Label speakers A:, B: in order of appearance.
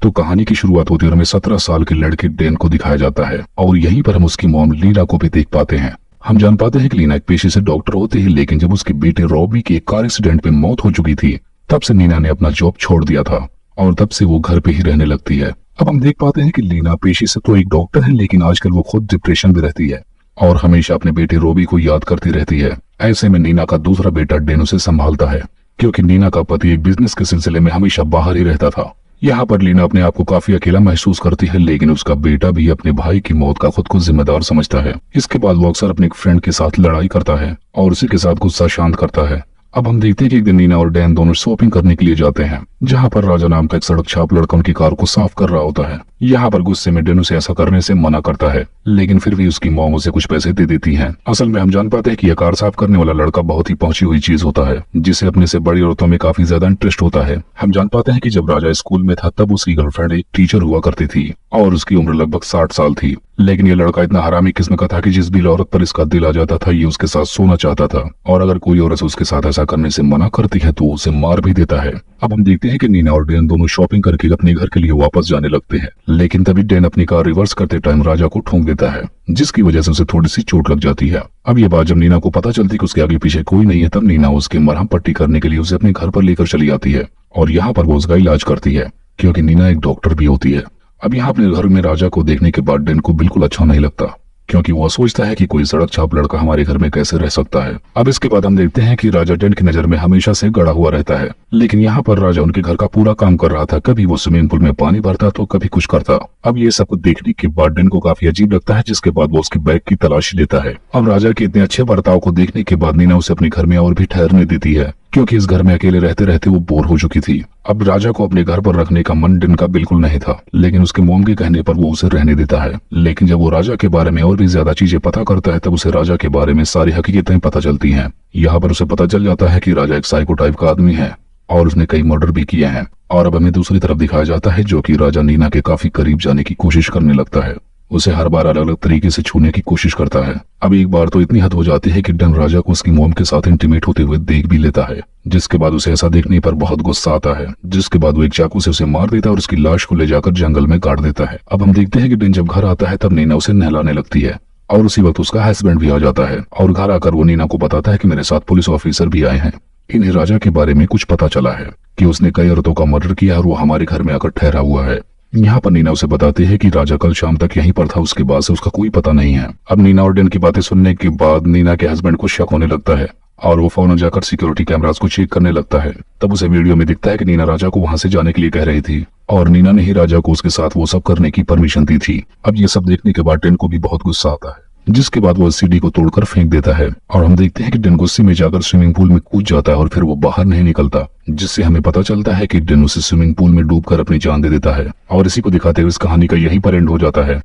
A: तो कहानी की शुरुआत होती है और हमें 17 साल के लड़के डेन को दिखाया जाता है और यहीं पर हम उसकी मॉम लीना को भी देख पाते हैं। हम जान पाते हैं कि लीना एक पेशे से डॉक्टर होती है, लेकिन जब उसके बेटे रॉबी की एक कार एक्सीडेंट में मौत हो चुकी थी तब से लीना ने अपना जॉब छोड़ दिया था और तब से वो घर पे ही रहने लगती है। अब हम देख पाते हैं कि लीना पेशे से तो एक डॉक्टर है, लेकिन आजकल वो खुद डिप्रेशन में रहती है और हमेशा अपने बेटे रॉबी को याद करती रहती है। ऐसे में नीना का दूसरा बेटा डेन उसे संभालता है, क्योंकि नीना का पति एक बिजनेस के सिलसिले में हमेशा बाहर ही रहता था। यहाँ पर लीना अपने आप को काफी अकेला महसूस करती है, लेकिन उसका बेटा भी अपने भाई की मौत का खुद को जिम्मेदार समझता है। इसके बाद वो अक्सर अपने एक फ्रेंड के साथ लड़ाई करता है और उसी के साथ गुस्सा शांत करता है। अब हम देखते हैं कि एक दिन नीना और डैन दोनों शॉपिंग करने के लिए जाते हैं, जहाँ पर राजा नाम का एक सड़क छाप लड़का उनकी कार को साफ कर रहा होता है। यहाँ पर गुस्से में डैन उसे ऐसा करने से मना करता है, लेकिन फिर भी उसकी मॉम उसे कुछ पैसे दे देती है। असल में हम जान पाते हैं कि यह कार साफ करने वाला लड़का बहुत ही पहुंची हुई चीज होता है, जिसे अपने से बड़ी औरतों में काफी ज्यादा इंटरेस्ट होता है। हम जान पाते हैं कि जब राजा स्कूल में था तब उसकी गर्लफ्रेंड एक टीचर हुआ करती थी और उसकी उम्र लगभग 60 साल थी। लेकिन ये लड़का इतना हरामी किस्म का था कि जिस भी औरत पर इसका दिल आ जाता था ये उसके साथ सोना चाहता था, और अगर कोई औरत उसके साथ ऐसा करने से मना करती है तो उसे मार भी देता है। अब हम देखते हैं कि नीना और डैन दोनों शॉपिंग करके अपने घर के लिए वापस जाने लगते हैं, लेकिन तभी डैन अपनी कार रिवर्स करते टाइम राजा को ठोक देता है, जिसकी वजह से उसे थोड़ी सी चोट लग जाती है। अब ये बात जब नीना को पता चलती कि उसके आगे पीछे कोई नहीं है, तब नीना उसके मरहम पट्टी करने के लिए उसे अपने घर पर लेकर चली आती है और यहाँ पर वो उसका इलाज करती है, क्योंकि नीना एक डॉक्टर भी होती है। अब यहाँ अपने घर में राजा को देखने के बाद डैन को बिल्कुल अच्छा नहीं लगता, क्योंकि वो सोचता है कि कोई सड़क छाप लड़का हमारे घर में कैसे रह सकता है। अब इसके बाद हम देखते हैं कि राजा डैन की नजर में हमेशा से गड़ा हुआ रहता है, लेकिन यहाँ पर राजा उनके घर का पूरा काम कर रहा था। कभी वो स्विमिंग पूल में पानी भरता तो कभी कुछ करता। अब ये सब कुछ देखने के बाद डैन को काफी अजीब लगता है, जिसके बाद वो उसके बैग की तलाशी लेता है। अब राजा के इतने अच्छे बर्ताव को देखने के बाद नीना उसे अपने घर में और भी ठहरने देती है, क्योंकि इस घर में अकेले रहते रहते वो बोर हो चुकी थी। अब राजा को अपने घर पर रखने का मन डैन का बिल्कुल नहीं था, लेकिन उसके मोम के कहने पर वो उसे रहने देता है। लेकिन जब वो राजा के बारे में और भी ज्यादा चीजें पता करता है तब उसे राजा के बारे में सारी हकीकतें पता चलती हैं। यहाँ पर उसे पता चल जाता है कि राजा एक साइको टाइप का आदमी है और उसने कई मर्डर भी किए हैं। और अब हमें दूसरी तरफ दिखाया जाता है, जो कि राजा नीना के काफी करीब जाने की कोशिश करने लगता है। उसे हर बार अलग अलग तरीके से छूने की कोशिश करता है। अब एक बार तो इतनी हद हो जाती है कि डैन राजा को उसकी मोम के साथ इंटीमेट होते हुए देख भी लेता है, जिसके बाद उसे ऐसा देखने पर बहुत गुस्सा आता है, जिसके बाद वो एक चाकू से उसे मार देता है और उसकी लाश को ले जाकर जंगल में गाड़ देता है। अब हम देखते हैं कि डैन जब घर आता है तब नीना उसे नहलाने लगती है और उसी वक्त उसका हस्बैंड भी आ जाता है और घर आकर वो नीना को बताता है कि मेरे साथ पुलिस ऑफिसर भी आए हैं। इन्हें राजा के बारे में कुछ पता चला है कि उसने कई औरतों का मर्डर किया और वो हमारे घर में आकर ठहरा हुआ है। यहाँ पर नीना उसे बताती है कि राजा कल शाम तक यहीं पर था, उसके बाद से उसका कोई पता नहीं है। अब नीना और डैन की बातें सुनने के बाद नीना के हस्बैंड को शक होने लगता है और वो फौरन जाकर सिक्योरिटी कैमरास को चेक करने लगता है। तब उसे वीडियो में दिखता है कि नीना राजा को वहां से जाने के लिए कह रही थी और नीना ने ही राजा को उसके साथ वो सब करने की परमिशन दी थी। अब ये सब देखने के बाद डैन को भी बहुत गुस्सा आता है, जिसके बाद वो सीढ़ी को तोड़कर फेंक देता है और हम देखते हैं कि डैन गुस्से में जाकर स्विमिंग पूल में कूद जाता है और फिर वो बाहर नहीं निकलता, जिससे हमें पता चलता है कि डैन उसे स्विमिंग पूल में डूबकर अपनी जान दे देता है। और इसी को दिखाते हुए इस कहानी का यहीं पर एंड हो जाता है।